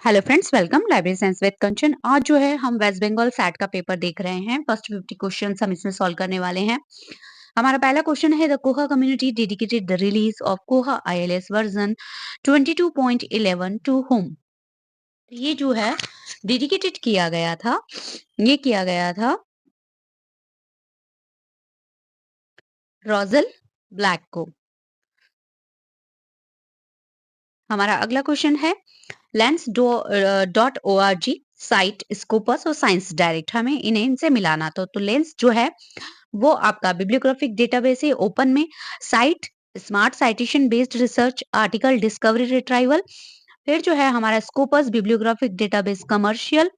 Hello friends, welcome library science with Kanchan. आज जो है हम वेस्ट बंगाल सैट का पेपर देख रहे हैं। फर्स्ट 50 क्वेश्चंस हम इसमें सॉल्व करने वाले हैं। हमारा पहला क्वेश्चन है, द कोहा community dedicated the release of कोहा आईएलएस वर्जन 22.11 टू होम। ये जो है डेडिकेटेड किया गया था, ये किया गया था रोजल ब्लैक को। हमारा अगला क्वेश्चन है, lens.org साइट, स्कोपस और साइंस डायरेक्ट, हमें इन्हें इनसे मिलाना तो लेंस जो है वो आपका बिब्लियोग्राफिक डेटाबेस है ओपन में, site smart citation based research article discovery retrieval, फिर जो है हमारा स्कोपस बिब्लियोग्राफिक डेटाबेस कमर्शियल,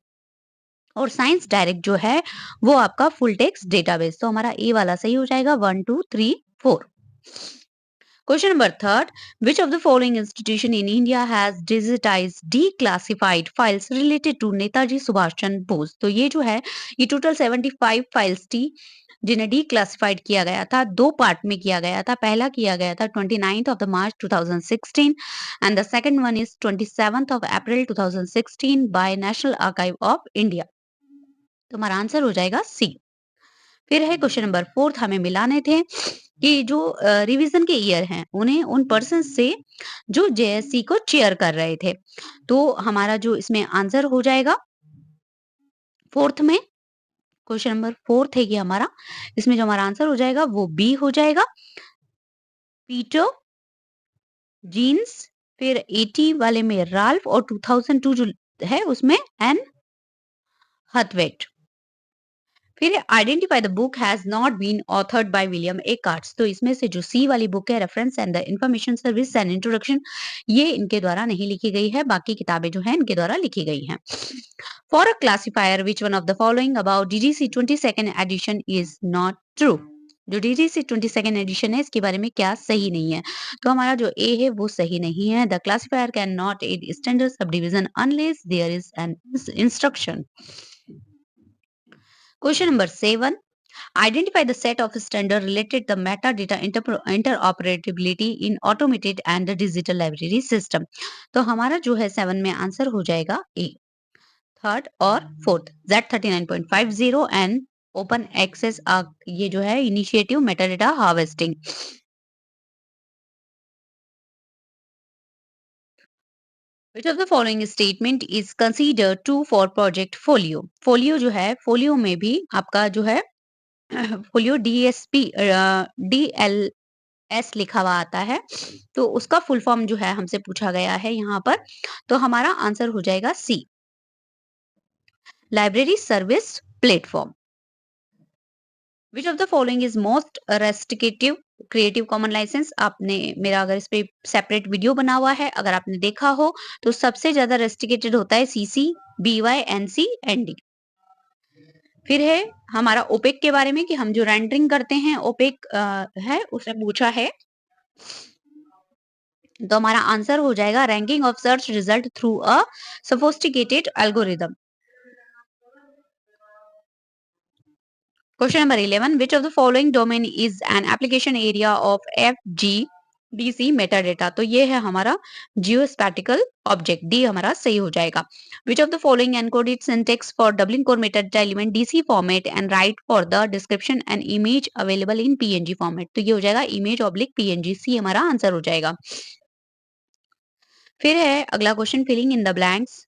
और साइंस डायरेक्ट जो है वो आपका फुल टेक्स्ट डेटाबेस। तो हमारा ए वाला सही हो जाएगा, 1 2 3 4। Question number third, which of the following institution in India has digitized declassified files related to Netaji Subhash Chandra Bose? तो ये जो है ये टोटल 75 फाइल्स थी जिन्हें डिक्लासिफाइड किया गया था। दो पार्ट में किया गया था। पहला किया गया था 29th of the March 2016 and the second one is 27th of April 2016 by National Archive of India। तो हमारा आंसर हो जाएगा सी। फिर है क्वेश्चन नंबर फोर्थ, हमें मिलाने थे कि जो रिवीजन के ईयर हैं उन्हें उन पर्सन से जो जेएससी को चेयर कर रहे थे। तो हमारा जो इसमें आंसर हो जाएगा फोर्थ में, क्वेश्चन नंबर फोर्थ है ये हमारा, इसमें जो हमारा आंसर हो जाएगा वो बी हो जाएगा, पीटर जीन्स। फिर 80 वाले में राल्फ और 2002 जो है उसमें एन हथवेट। फिर identify the book has not been authored by William A Katz. तो इसमें से जो सी वाली बुक है, reference and the information service and introduction, ये इनके द्वारा नहीं लिखी गई है, बाकी किताबें जो है इनके द्वारा लिखी गई हैं। For a classifier which one of the following about DDC 22nd edition is not true? जो डीडीसी 22nd एडिशन है इसके बारे में क्या सही नहीं है? तो हमारा जो ए है वो सही नहीं है। The classifier can not add standard subdivision unless there is an instruction. Question number 7. Identify the set of standard related the metadata interoperability in automated and digital library system। तो हमारा जो है 7 में आंसर हो जाएगा A, third और fourth, Z39.50 and open access, ये जो है initiative metadata harvesting. Which of the following statement is considered true for project folio? folio जो है, folio में भी आपका जो है folio DSP DLS लिखा हुआ आता है, तो उसका फुल फॉर्म जो है हमसे पूछा गया है यहाँ पर। तो हमारा आंसर हो जाएगा C, library service platform. Which of the following is most restrictive creative common licence? आपने मेरा अगर इस पे सेपरेट वीडियो बना हुआ है, अगर आपने देखा हो तो सबसे ज्यादा रेस्ट्रिकेटेड होता है सीसी, बीवाई, एनसी, एनडी। फिर है हमारा ओपेक के बारे में कि हम जो रेंडरिंग करते हैं ओपेक है, उसे पूछा है। तो हमारा आंसर हो जाएगा ranking of search result through a sophisticated algorithm. Question number 11. Which of the following domain is an application area of FGDC metadata? तो ये है हमारा geospatial object, डी हमारा सही हो जाएगा। Which of the following encoded syntax for Dublin core metadata element DC format and write for the description and image available in PNG format? तो ये हो जाएगा image oblique PNG, सी हमारा आंसर हो जाएगा। फिर है अगला question, filling in the blanks.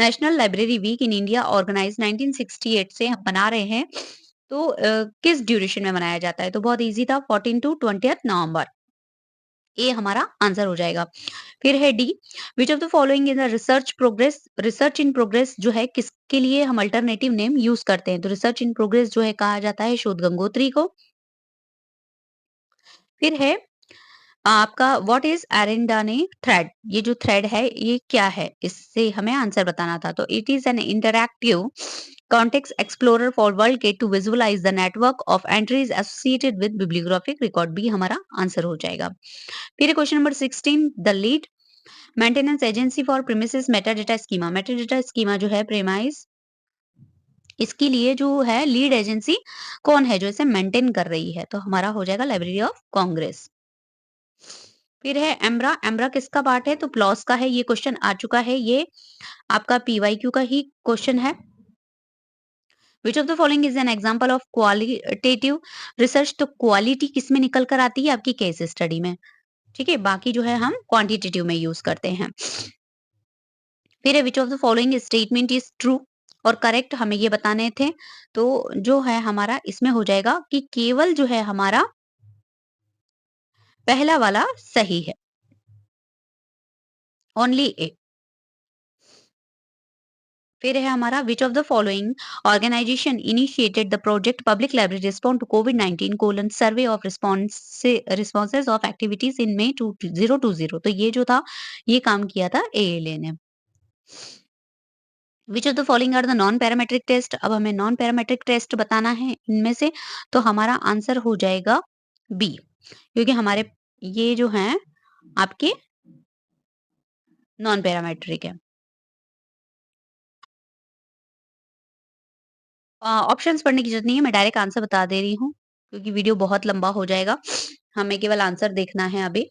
National library week in India organize 1968 से हम बना रहे हैं, तो किस ड्यूरेशन में मनाया जाता है? तो बहुत इजी था, 14 to 20 नवंबर। ये हमारा आंसर हो जाएगा। फिर है D, which of the following is research progress? Research in progress जो है किसके लिए हम अल्टरनेटिव नेम यूज करते हैं? तो रिसर्च इन प्रोग्रेस जो है कहा जाता है शोध गंगोत्री को। फिर है आपका व्हाट इज एरेंडाने थ्रेड? ये जो थ्रेड है ये क्या है, इससे हमें आंसर बताना था। तो it is an interactive context explorer for world के to visualise the network of entries associated with bibliographic record, भी हमारा आंसर हो जाएगा। फिर question number 16, the lead maintenance agency for premises metadata schema. Metadata schema जो है premise, इसके लिए जो है लीड एजेंसी कौन है जो इसे मेंटेन कर रही है? तो हमारा हो जाएगा लाइब्रेरी ऑफ कांग्रेस। फिर है एम्ब्रा, एम्ब्रा किसका पार्ट है? तो प्लॉस का है, ये क्वेश्चन आ चुका है, ये आपका पीवाईक्यू का ही क्वेश्चन है। Which of the following is an example of qualitative research? तो क्वालिटी किसमें निकल कर आती है? आपकी केस स्टडी में, ठीक है? बाकी जो है हम क्वांटिटेटिव में यूज करते हैं। फिर है which of the following statement is true और करेक्ट, हमें ये बताने थे। तो जो है हमारा इसमें हो जाएगा कि केवल जो है हमारा पहला वाला सही है, ओनली ए। फिर है हमारा which of the following organization initiated the project public library respond to COVID 19 colon survey of responses of activities in May 2020। तो ये जो था ये काम किया था एएलए ने। Which of the following are the non parametric test? अब हमें नॉन पैरामेट्रिक टेस्ट बताना है इनमें से, तो हमारा आंसर हो जाएगा बी, क्योंकि हमारे ये जो हैं आपके नॉन पैरामेट्रिक है। ऑप्शंस पढ़ने की जरूरत नहीं है, मैं डायरेक्ट आंसर बता दे रही हूँ, क्योंकि वीडियो बहुत लंबा हो जाएगा। हमें केवल आंसर देखना है अभी।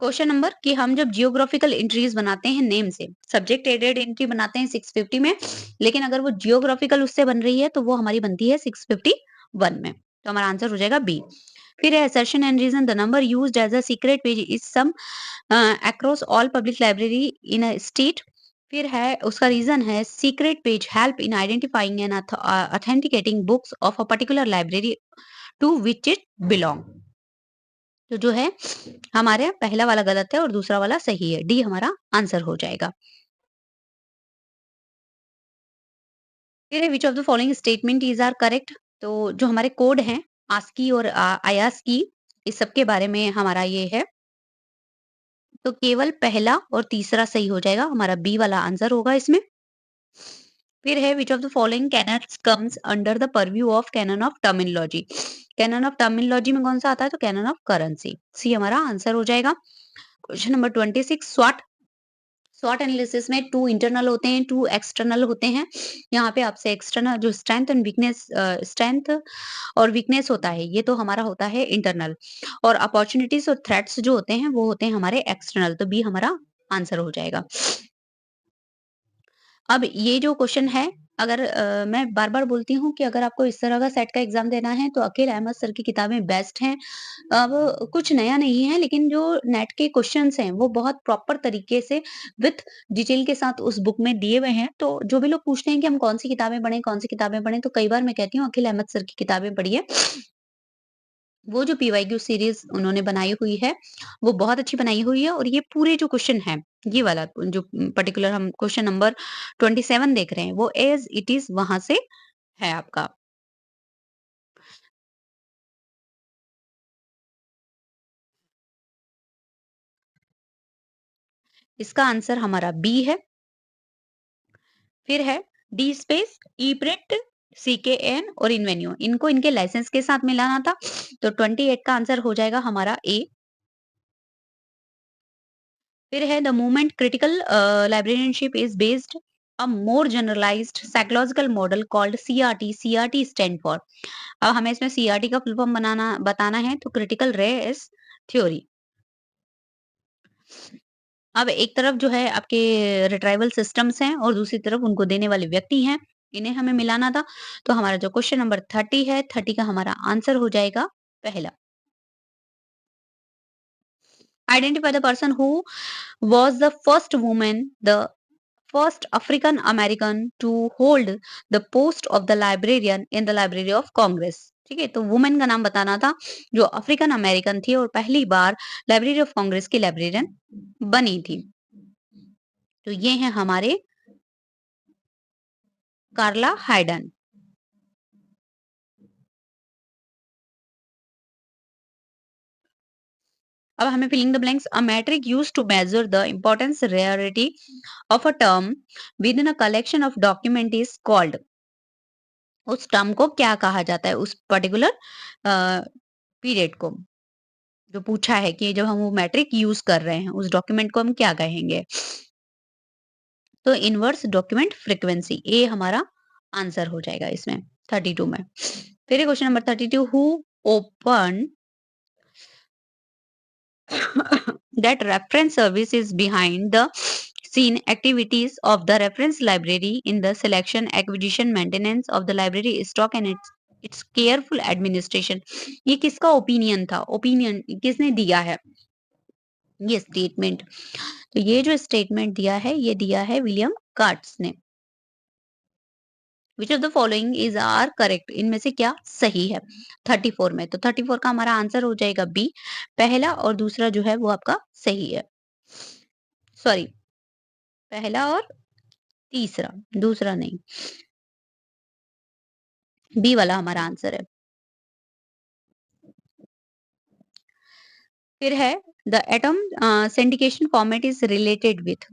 क्वेश्चन नंबर कि हम जब जियोग्राफिकल एंट्रीज बनाते हैं नेम से, सब्जेक्ट एडेड एंट्री बनाते हैं 650 में, लेकिन अगर वो जियोग्राफिकल उससे बन रही है तो वो हमारी बनती है 651 में। तो हमारा आंसर हो जाएगा बी। फिर है assertion and reason the number used as a secret page is sum across all public library in a state। फिर है उसका रीजन है secret page help in identifying and authenticating books of a particular library to which it belong. तो जो है हमारे पहला वाला गलत है और दूसरा वाला सही है, डी हमारा आंसर हो जाएगा। फिर है which of the following statement is are correct? तो जो हमारे कोड हैं आस्की और आयास्की, इस सब के बारे में हमारा ये है। तो केवल पहला और तीसरा सही हो जाएगा, हमारा बी वाला आंसर होगा इसमें। फिर है which of the following cannons comes under the purview of canon of terminology? Canon of terminology में कौन सा आता है? तो कैनन ऑफ करेंसी, सी हमारा आंसर हो जाएगा। क्वेश्चन नंबर 26 स्वॉट, स्वॉट एनालिसिस में 2 इंटरनल होते हैं, 2 एक्सटर्नल होते हैं। यहाँ पे आपसे एक्सटर्नल जो स्ट्रेंथ एंड वीकनेस स्ट्रेंथ और वीकनेस होता है, ये तो हमारा होता है इंटरनल, और अपॉर्चुनिटीज और थ्रेट्स जो होते हैं वो होते हैं हमारे एक्सटर्नल। तो बी हमारा आंसर हो जाएगा। अब ये जो क्वेश्चन है, अगर मैं बार-बार बोलती हूँ कि अगर आपको इस तरह का सेट का एग्ज़ाम देना है तो अकील अहमद सर की किताबें बेस्ट हैं। अब कुछ नया नहीं है, लेकिन जो नेट के क्वेश्चन्स हैं वो बहुत प्रॉपर तरीके से विथ डिटेल के साथ उस बुक में दिए हुए हैं। तो जो भी लोग पूछते हैं कि हम कौन-सी किताबें पढ़ें, कौन-सी किताबें पढ़ें, तो कई बार मैं कहती हूँ अकील अहमद सर की किताबें पढ़िए। वो जो पीवाईक्यू सीरीज़ उन्होंने बनाई हुई है, वो बहुत अच्छी बनाई हुई है, और ये पूरे जो क्वेश्चन हैं, ये वाला जो पर्टिकुलर हम क्वेश्चन नंबर 27 देख रहे हैं, वो एज़ इट इज़ वहाँ से है आपका। इसका आंसर हमारा बी है। फिर है डी स्पेस, ई-प्रिंट, सीकेएन और इन्वेन्यू, इनको इनके लाइसेंस के साथ मिलाना था। तो 28 का आंसर हो जाएगा हमारा ए। फिर है the movement critical librarianship is based a more generalized psychological model called CRT. CRT stand for, अब हमें इसमें सीआरटी का फुल फॉर्म बनाना बताना है, तो क्रिटिकल रेस थ्योरी। अब एक तरफ जो है आपके रिट्राइवल सिस्टम्स हैं और दूसरी तरफ उनको देने वाले व्यक्ति हैं, इन्हें हमें मिलाना था। तो हमारा जो क्वेश्चन नंबर 30 है, 30 का हमारा आंसर हो जाएगा पहला। Identify the person who was the first woman, the first African American to hold the post of the librarian in the library of Congress. ठीक है, तो वुमेन का नाम बताना था जो अफ्रीकन अमेरिकन थी और पहली बार लाइब्रेरी ऑफ कांग्रेस की लाइब्रेरियन बनी थी। तो ये हैं हमारे कार्ला हाइडन। अब हमें filling the blanks, a metric used to measure the importance rarity of a term within a collection of document is called। उस टर्म को क्या कहा जाता है, उस पर्टिकुलर पीरियड को, जो पूछा है कि जब हम वो मैट्रिक यूज कर रहे हैं उस डॉक्यूमेंट को हम क्या कहेंगे? तो इनवर्स डॉक्यूमेंट फ्रीक्वेंसी, ए हमारा आंसर हो जाएगा इसमें 32 में। फिर question number 32 who open that reference service is behind the scene activities of the reference library in the selection, acquisition, maintenance of the library stock and its careful administration. ये किसका opinion था? Opinion किसने दिया है? ये statement. तो ये जो स्टेटमेंट दिया है, ये दिया है विलियम कार्ट्स ने। Which of the following is are correct? इनमें से क्या सही है? 34 में, तो 34 का हमारा आंसर हो जाएगा बी। पहला और दूसरा जो है वो आपका सही है। सॉरी, पहला और तीसरा, दूसरा नहीं। बी वाला हमारा आंसर है। फिर है the atom syndication format is related with.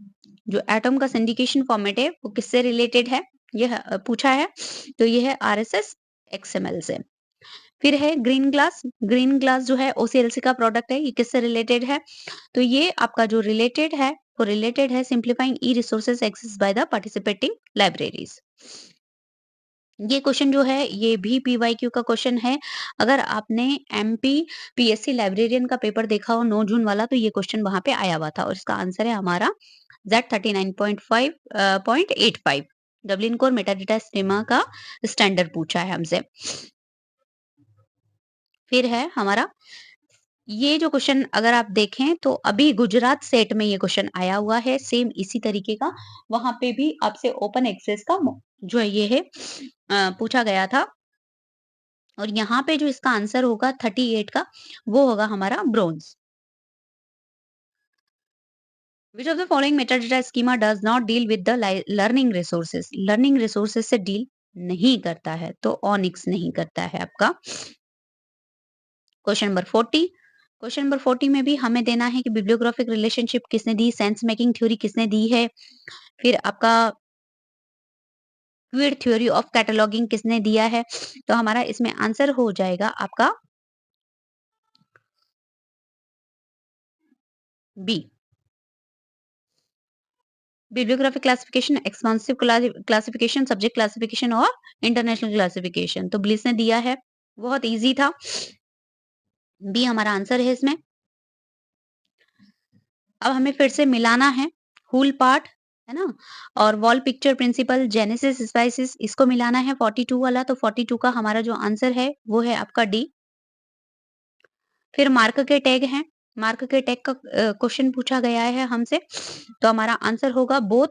जो एटम का सिंडिकेशन फॉर्मेट है वो किससे रिलेटेड है? ये पूछा है, तो ये है आरएसएस एक्सएमएल से। फिर है ग्रीन ग्लास। ग्रीन ग्लास जो है ओसीएलसी का प्रोडक्ट है, ये किससे रिलेटेड है? तो ये आपका जो रिलेटेड है वो रिलेटेड है simplifying e resources access by the participating libraries. ये क्वेश्चन जो है ये भी पीवाईक्यू का क्वेश्चन है। अगर आपने एमपी पीएससी लाइब्रेरियन का पेपर देखा हो 9 जून वाला, तो ये क्वेश्चन वहां पे आया हुआ था और इसका आंसर है हमारा Z39.5.85। Dublin core metadata schema का स्टैंडर्ड पूछा है हमसे। फिर है हमारा ये जो क्वेश्चन, अगर आप देखें तो अभी गुजरात सेट में ये क्वेश्चन आया हुआ है सेम इसी तरीके का। वहां पे भी आपसे ओपन एक्सेस का जो है ये है पूछा गया था। और यहाँ पे जो इसका आंसर होगा 38 का, वो होगा हमारा bronze. Which of the following metadata schema does not deal with the learning resources? Learning resources से डील नहीं करता है, तो ऑनिक्स नहीं करता है आपका। Question number 40। क्वेश्चन नंबर 40 में भी हमें देना है कि बिब्लियोग्राफिक रिलेशनशिप किसने दी, सेंस मेकिंग थ्योरी किसने दी है, फिर आपका क्वीर थ्योरी ऑफ कैटलॉगिंग किसने दिया है। तो हमारा इसमें आंसर हो जाएगा आपका B. Bibliographic classification, expansive classification, subject classification और इंटरनेशनल क्लासिफिकेशन, तो ब्लिस ने दिया है। बहुत इजी था। बी हमारा आंसर है इसमें। अब हमें फिर से मिलाना है हुल पार्ट, है ना, और wall picture principle, genesis species, इसको मिलाना है 42 वाला। तो 42 का हमारा जो आंसर है वो है आपका डी। फिर मार्क के टैग हैं। मार्क के टैग का क्वेश्चन पूछा गया है हमसे, तो हमारा आंसर होगा बोथ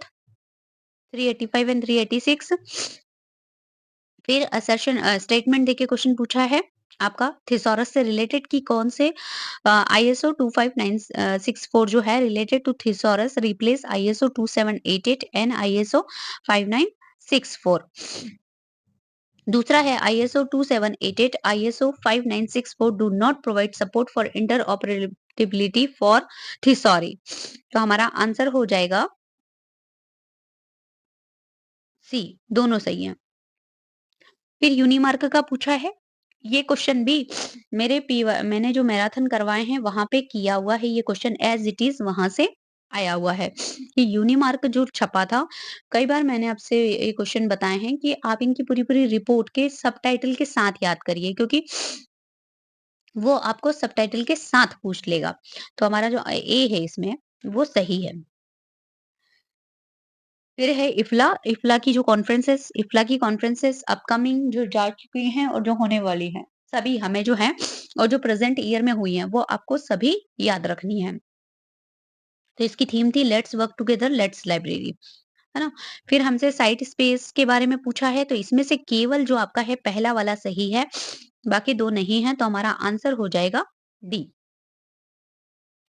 385 एंड 386। फिर असर्शन स्टेटमेंट देके क्वेश्चन पूछा है आपका थिसॉरस से रिलेटेड कि कौन से आईएसओ 25964 जो है related to thesaurus replace ISO 2788 and ISO 5964। दूसरा है ISO 2788, ISO 5964 do not provide support for interoperability for thesauri. तो हमारा आंसर हो जाएगा सी। दोनों सही है। फिर यूनिमार्क का पूछा है। ये क्वेश्चन भी मैंने जो मैराथन करवाए हैं वहां पे किया हुआ है। ये क्वेश्चन एज इट इज वहां से आया हुआ है। ये यूनिमार्क जो छपा था, कई बार मैंने आपसे ये क्वेश्चन बताए हैं कि आप इनकी पूरी पूरी रिपोर्ट के सबटाइटल के साथ याद करिए, क्योंकि वो आपको सबटाइटल के साथ पूछ लेगा। तो हमारा जो ए है इसमें वो सही है। फिर है इफ्ला। इफ्ला की कॉन्फ्रेंसेस अपकमिंग जो जा चुकी हैं और जो होने वाली हैं, सभी हमें जो है, और जो प्रेजेंट ईयर में हुई हैं वो आपको सभी याद रखनी है। तो इसकी थीम थी let's work together, let's library, है ना। फिर हमसे साइट स्पेस के बारे में पूछा है, तो इसमें से केवल जो आपका है पहला वाला सही है, बाकी दो नहीं है, तो हमारा आंसर हो जाएगा डी।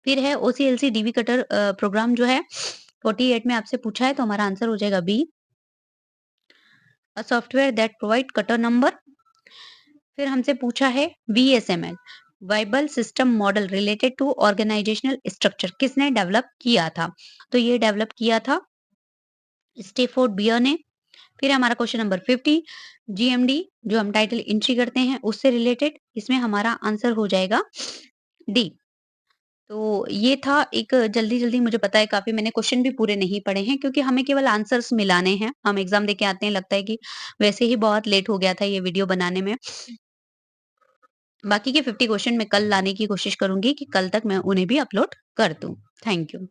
फिर है ओसीएलसी डीवी कटर प्रोग्राम जो है 48 में आपसे पूछा है, तो हमारा आंसर हो जाएगा B, a software that provide cutter number. फिर हमसे पूछा है VSML, viable system model related to organisational structure, किसने डेवलप किया था? तो ये डेवलप किया था स्टेफोर्ड बियर ने। फिर हमारा क्वेश्चन नंबर 50, जीएमडी जो हम टाइटल एंट्री करते हैं उससे रिलेटेड, इसमें हमारा आंसर हो जाएगा डी। तो ये था एक जल्दी-जल्दी, मुझे पता है काफ़ी मैंने क्वेश्चन भी पूरे नहीं पढ़े हैं, क्योंकि हमें केवल आंसर्स मिलाने हैं। हम एग्ज़ाम देके आते हैं, लगता है कि वैसे ही बहुत लेट हो गया था ये वीडियो बनाने में। बाकी के 50 क्वेश्चन मैं कल लाने की कोशिश करूँगी कि कल तक मैं उन्हें भी अपलोड कर दूँ। Thank you.